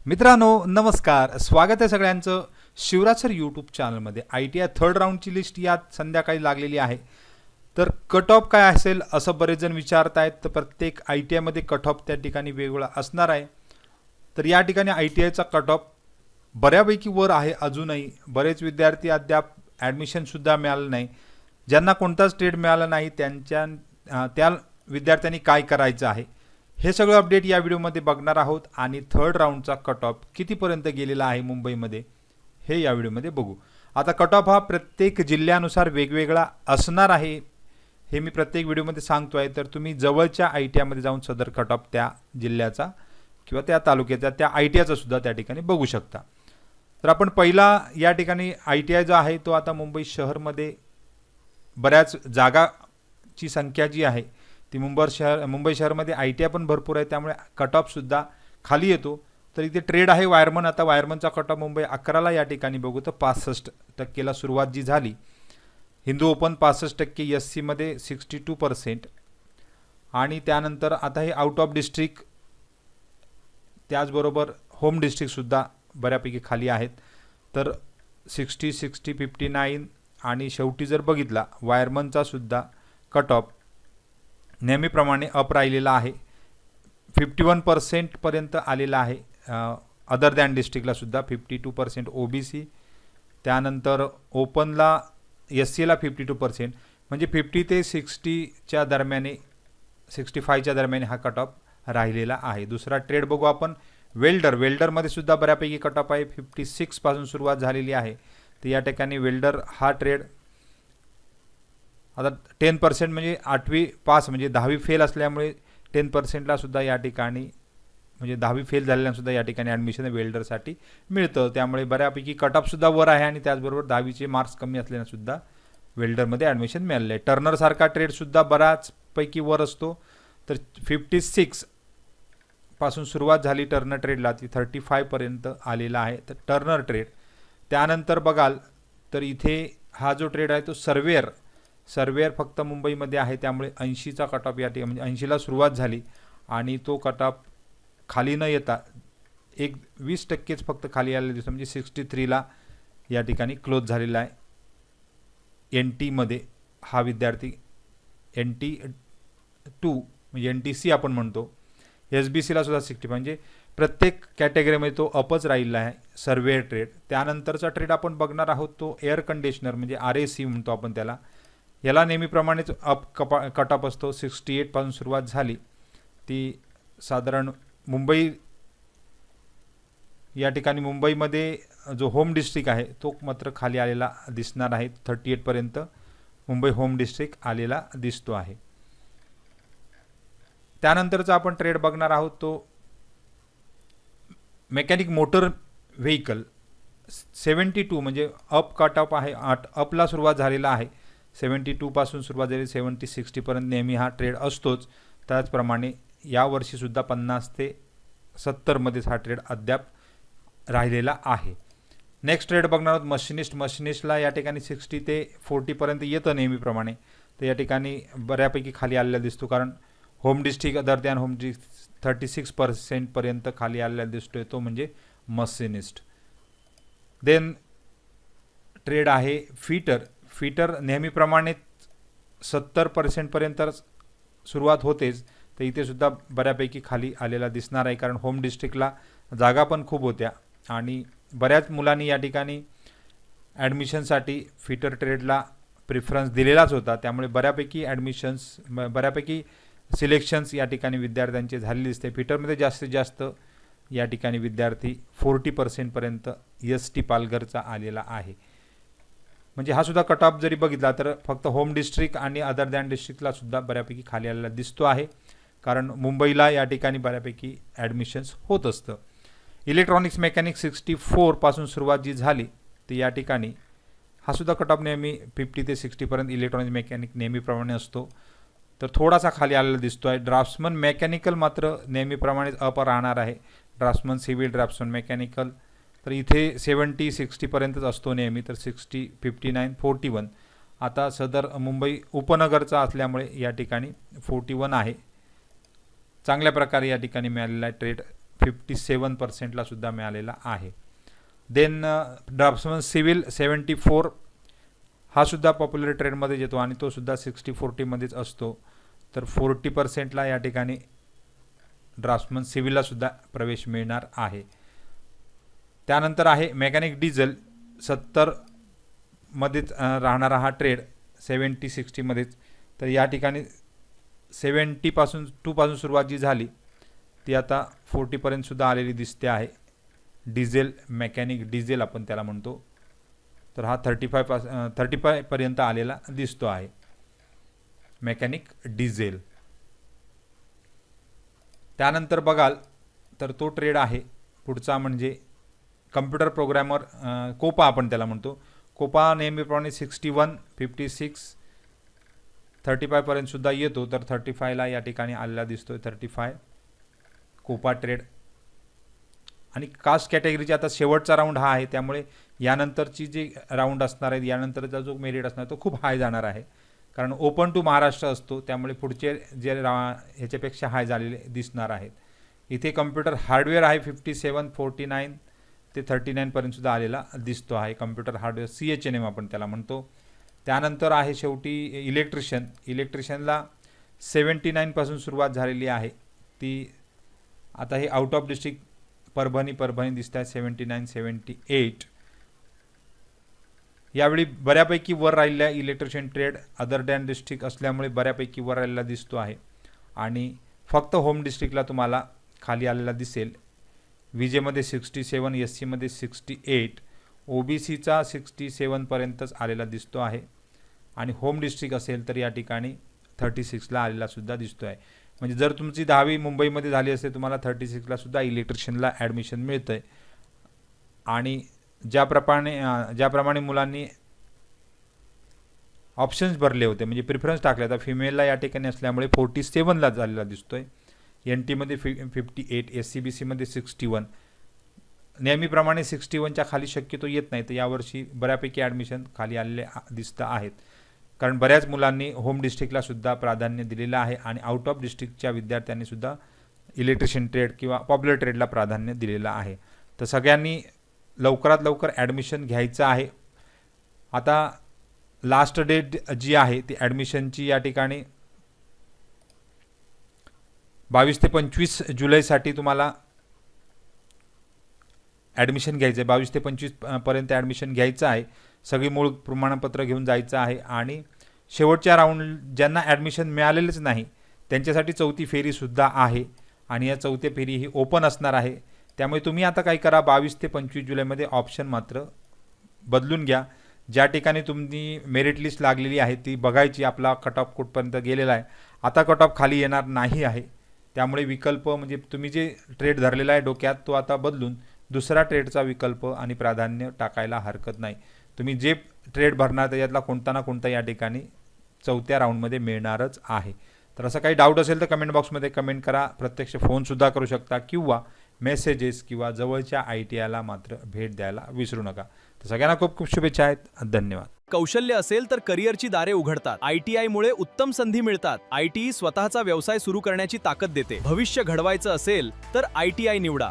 मित्रांनो नमस्कार, स्वागत आहे सगळ्यांचं शिवराज सर यूट्यूब चॅनलमध्ये। ITI थर्ड राऊंडची लिस्ट यात संध्याकाळी लागलेली आहे। तर कट ऑफ काय असेल असं बरेच जण विचारतायत। तर प्रत्येक ITI मध्ये कट ऑफ त्या ठिकाणी वेगवेगळा असणार आहे। तर या ठिकाणी ITIचा कट ऑफ बऱ्यापैकी वर आहे। अजूनही बरेच विद्यार्थी अद्याप ॲडमिशन सुद्धा मिळालं नाही। ज्यांना कोणताच ट्रेड मिळाला नाही त्या विद्यार्थ्यांनी काय करायचं आहे हे सगळं अपडेट या व्हिडिओमध्ये बघणार आहोत। आणि थर्ड राऊंडचा कट ऑफ कितीपर्यंत गेलेला आहे मुंबईमध्ये हे या व्हिडिओमध्ये बघू। आता कट ऑफ हा प्रत्येक जिल्ह्यानुसार वेगवेगळा असणार आहे हे मी प्रत्येक व्हिडिओमध्ये सांगतोय। तर तुम्ही जवळच्या ITI मध्ये जाऊन सदर कट ऑफ त्या जिल्ह्याचा किंवा त्या तालुक्याचा त्या ITIचा सुद्धा त्या ठिकाणी बघू शकता। तर आपण पहिला या ठिकाणी ITI जो आहे तो आता मुंबई शहरमध्ये बऱ्याच जागाची संख्या जी आहे ती मुंबई शहरमध्ये ITI पण भरपूर आहे, त्यामुळे कट ऑफ सुद्धा खाली येतो। तर इथे ट्रेड आहे वायरमन। आता वायरमनचा कट ऑफ मुंबई 11ला या ठिकाणी बघू तर 65% सुरुवात जी झाली। हिंदू ओपन 65%, SC मध्ये 62%। आणि त्यानंतर आता हे आउट ऑफ डिस्ट्रिक्ट त्याचबरोबर होम डिस्ट्रिक्ट सुद्धा बऱ्यापैकी खाली आहेत। तर 60, 60, 59 आणि शेवटी जर बघितला वायरमनचा सुद्धा कट ऑफ नेहमीप्रमाणे अप राहिलेला आहे। 51% पर्यंत आलेला आहे। अदर दॅन डिस्ट्रिक्टला सुद्धा 52% OBC, त्यानंतर ओपनला SCला 52%, म्हणजे 50 ते 60च्या दरम्याने 65च्या दरम्याने हा कट ऑफ राहिलेला आहे। दुसरा ट्रेड बघू आपण वेल्डरमध्ये सुद्धा बऱ्यापैकी कट ऑफ आहे। 56 पासून सुरुवात झालेली आहे। तर या ठिकाणी वेल्डर हा ट्रेड आता 10% म्हणजे 8वी पास म्हणजे 10वी फेल असल्यामुळे 10%ला सुद्धा या ठिकाणी म्हणजे 10वी फेल झालेल्या सुद्धा या ठिकाणी ॲडमिशन वेल्डरसाठी मिळतं। त्यामुळे बऱ्यापैकी कट ऑफ सुद्धा वर आहे आणि त्याचबरोबर 10वीचे मार्क्स कमी असल्याने सुद्धा वेल्डरमध्ये ॲडमिशन मिळाले आहे। टर्नर सारखा ट्रेड सुद्धा बराच पैकी वर असतो। तर 56 पासून सुरुवात झाली टर्नर ट्रेडला, ती 35 पर्यंत आलेला आहे। तर टर्नर ट्रेड त्यानंतर बघाल तर इथे हा जो ट्रेड आहे तो सर्वेअर फक्त मुंबईमध्ये आहे, त्यामुळे 80चा कट ऑफ या ठिकाणी म्हणजे 80ला सुरुवात झाली आणि तो कट ऑफ खाली न येता 20%च फक्त खाली आलेला दिसतो, म्हणजे 63ला या ठिकाणी क्लोज झालेला आहे। NT मध्ये हा विद्यार्थी NT2 म्हणजे NTC आपण म्हणतो, SBCला सुद्धा 60, म्हणजे प्रत्येक कॅटेगरीमध्ये तो अपच राहिला आहे सर्वेअर ट्रेड। त्यानंतरचा ट्रेड आपण बघणार आहोत तो एअर कंडिशनर म्हणजे RAC म्हणतो आपण त्याला। याला नेहमीप्रमाणेच कट ऑफ असतो। 68 पासून सुरुवात झाली, ती साधारण या ठिकाणी मुंबईमध्ये जो होम डिस्ट्रिक्ट आहे तो मात्र खाली आलेला दिसणार आहे। 38 पर्यंत मुंबई होम डिस्ट्रिक्ट आलेला दिसतो आहे। त्यानंतरचा आपण ट्रेड बघणार आहोत तो मेकॅनिक मोटर व्हेकल 72 म्हणजे अप कट ऑफ आहे, अपला सुरुवात झालेला आहे। 72 पासून सुरुवात झाली 70-60 पर्यंत नेहमी हा ट्रेड असतोच। त्याचप्रमाणे यावर्षी सुद्धा 50 ते 70 मध्येच हा ट्रेड अद्याप राहिलेला आहे। नेक्स्ट ट्रेड बघणार आहोत मशिनिस्टला या ठिकाणी 60 ते 40 पर्यंत येतं नेहमीप्रमाणे। तर या ठिकाणी बऱ्यापैकी खाली आलेला दिसतो, कारण home district other than home district 36% पर्यंत खाली आलेला दिसतोय, तो म्हणजे मशिनिस्ट। देन ट्रेड आहे फिटर नेहमीप्रमाणे 70% पर्यंत सुरुवात होतेच। तर इथे सुद्धा बऱ्यापैकी खाली आलेला दिसणार आहे, कारण होम डिस्ट्रिक्टला जागा पण खूप होत्या आणि बऱ्याच मुलांनी या ठिकाणी ॲडमिशनसाठी फिटर ट्रेडला प्रिफरन्स दिलेलाच होता। त्यामुळे बऱ्यापैकी सिलेक्शन्स या ठिकाणी विद्यार्थ्यांचे झालेले दिसते। फिटरमध्ये जास्तीत जास्त या ठिकाणी विद्यार्थी 40% पर्यंत ST पालघरचा आलेला आहे। म्हणजे हा सुद्धा कट ऑफ जरी बघितला तर फक्त होम डिस्ट्रिक्ट आणि अदर दॅन डिस्ट्रिक्टला सुद्धा बऱ्यापैकी खाली आलेला दिसतो आहे, कारण मुंबईला या ठिकाणी बऱ्यापैकी ॲडमिशन्स होत असतं। इलेक्ट्रॉनिक्स मेकॅनिक 64 पासून सुरुवात जी झाली ती या ठिकाणी हा सुद्धा कट ऑफ नेहमी 50 ते 60 पर्यंत इलेक्ट्रॉनिक्स मेकॅनिक नेहमीप्रमाणे असतो, तर थोडासा खाली आलेला दिसतो आहे। ड्राफ्ट्समन मेकॅनिकल मात्र नेहमीप्रमाणेच अप राहणार आहे। ड्राफ्ट्समन सिव्हिल ड्राफ्ट्समन मेकॅनिकल तर इथे 70-60 पर्यंतच असतो नेहमी, तर 60, 59, 41 आता सदर मुंबई उपनगरचा असल्यामुळे या ठिकाणी 41 आहे। चांगल्या प्रकारे या ठिकाणी मिळालेला ट्रेड 57%ला सुद्धा मिळालेला आहे. देन ड्राफ्ट्समन सिव्हिल 74 हा सुद्धा पॉप्युलर ट्रेडमध्ये येतो आणि तो सुद्धा 60-40 मध्येच असतो. तर 40%ला या ठिकाणी ड्राफ्ट्समन सिव्हिलला सुद्धा प्रवेश मिळणार आहे. त्यानंतर आहे मेकॅनिक डिझेल 70 मध्येच राहणारा हा ट्रेड 70-60 मध्येच. तर या ठिकाणी 2 पासून सुरुवात जी झाली ती आता 40पर्यंत सुद्धा आलेली दिसते आहे. डिझेल मेकॅनिक डिझेल आपण त्याला म्हणतो. तर हा 35 पर्यंत आलेला दिसतो आहे मेकॅनिक डिझेल. त्यानंतर बघाल तर तो ट्रेड आहे पुढचा म्हणजे कम्प्युटर प्रोग्रॅमर कोपा आपण त्याला म्हणतो. कोपा नेहमीप्रमाणे 61, 56, 35 पर्यंत सुद्धा येतो. तर 35ला या ठिकाणी आलेला दिसतोय 35 कोपा ट्रेड. आणि कास्ट कॅटेगरीचा आता शेवटचा राऊंड हा आहे, त्यामुळे यानंतरची जे राऊंड असणार आहेत यानंतरचा जो मेरिट असणार तो खूप हाय जाणार आहे. कारण ओपन टू महाराष्ट्र असतो त्यामुळे पुढचे जे ह्याच्यापेक्षा हाय झालेले दिसणार आहेत. इथे कम्प्युटर हार्डवेअर आहे 57, 49 ते 39 पर्यंत सुद्धा आलेला दिसतो आहे. कम्प्युटर हार्डवेअर CHNM आपण त्याला म्हणतो. त्यानंतर आहे शेवटी इलेक्ट्रिशियनला 79 पासून सुरुवात झालेली आहे. ती आता हे आउट ऑफ डिस्ट्रिक्ट परभणी दिसत आहे 79, 78. यावेळी बऱ्यापैकी वर राहिलेला electrician trade other than district असल्यामुळे बऱ्यापैकी वर राहिलेला दिसतो आहे. आणि फक्त होम डिस्ट्रिक्टला तुम्हाला खाली आलेला दिसेल. विजेमध्ये 67, SCमध्ये 68, OBCचा 67 पर्यंतच आलेला दिसतो आहे. आणि होम डिस्ट्रिक्ट असेल तर या ठिकाणी 36ला आलेला सुद्धा दिसतो आहे. म्हणजे जर तुमची 10वी मुंबईमध्ये झाली असेल तुम्हाला 36ला सुद्धा इलेक्ट्रिशियनला ॲडमिशन मिळतं आहे. आणि ज्याप्रमाणे मुलांनी ऑप्शन्स भरले होते म्हणजे प्रिफरन्स टाकले, आता फिमेलला या ठिकाणी असल्यामुळे 47ला झालेला दिसतोय. NTमध्ये 58, SCBCमध्ये 61. नेहमीप्रमाणे 61च्या खाली शक्यतो येत नाही, तर यावर्षी बऱ्यापैकी ॲडमिशन खाली आलेले दिसत आहेत. कारण बऱ्याच मुलांनी होम डिस्ट्रिक्टला सुद्धा प्राधान्य दिलेलं आहे आणि आउट ऑफ डिस्ट्रिक्टच्या विद्यार्थ्यांनी सुद्धा इलेक्ट्रिशियन ट्रेड किंवा पॉप्युलर ट्रेडला प्राधान्य दिलेलं आहे. तर सगळ्यांनी लवकरात लवकर ॲडमिशन घ्यायचं आहे. आता लास्ट डेट जी आहे ती ॲडमिशनची या ठिकाणी 22 ते 25 जुलैसाठी तुम्हाला ॲडमिशन घ्यायचं आहे. 22 ते 25 पर्यंत ॲडमिशन घ्यायचं आहे. सगळी मूळ प्रमाणपत्र घेऊन जायचं आहे. आणि शेवटच्या राऊंड ज्यांना ॲडमिशन मिळालेलंच नाही त्यांच्यासाठी चौथी फेरीसुद्धा आहे आणि या चौथ्या फेरी ही ओपन असणार आहे. त्यामुळे तुम्ही आता काय करा 22 ते 25 जुलैमध्ये ऑप्शन मात्र बदलून घ्या. ज्या ठिकाणी तुमची मेरिट लिस्ट लागलेली आहे ती बघायची, आपला कट ऑफ कुठपर्यंत गेलेला आहे. आता कट ऑफ खाली येणार नाही आहे, त्यामुळे विकल्प म्हणजे तुम्ही जे ट्रेड धरलेला आहे डोक्यात तो आता बदलून दुसरा ट्रेडचा विकल्प आणि प्राधान्य टाकायला हरकत नाही. तुम्ही जे ट्रेड भरणार त्याच्यातला कोणता ना कोणता या ठिकाणी चौथ्या राऊंडमध्ये मिळणारच आहे. तर असं काही डाऊट असेल तर कमेंट बॉक्समध्ये कमेंट करा. प्रत्यक्ष फोनसुद्धा करू शकता किंवा मेसेजेस किंवा जवळच्या ITIला मात्र भेट द्यायला विसरू नका. तर सगळ्यांना खूप खूप शुभेच्छा आहेत. धन्यवाद. कौशल्य असेल तर करिअरची दारे उघडतात. ITI मुळे उत्तम संधी मिळतात. ITI स्वतःचा व्यवसाय सुरू करण्याची ताकद देते. भविष्य घडवायचं असेल तर ITI निवडा.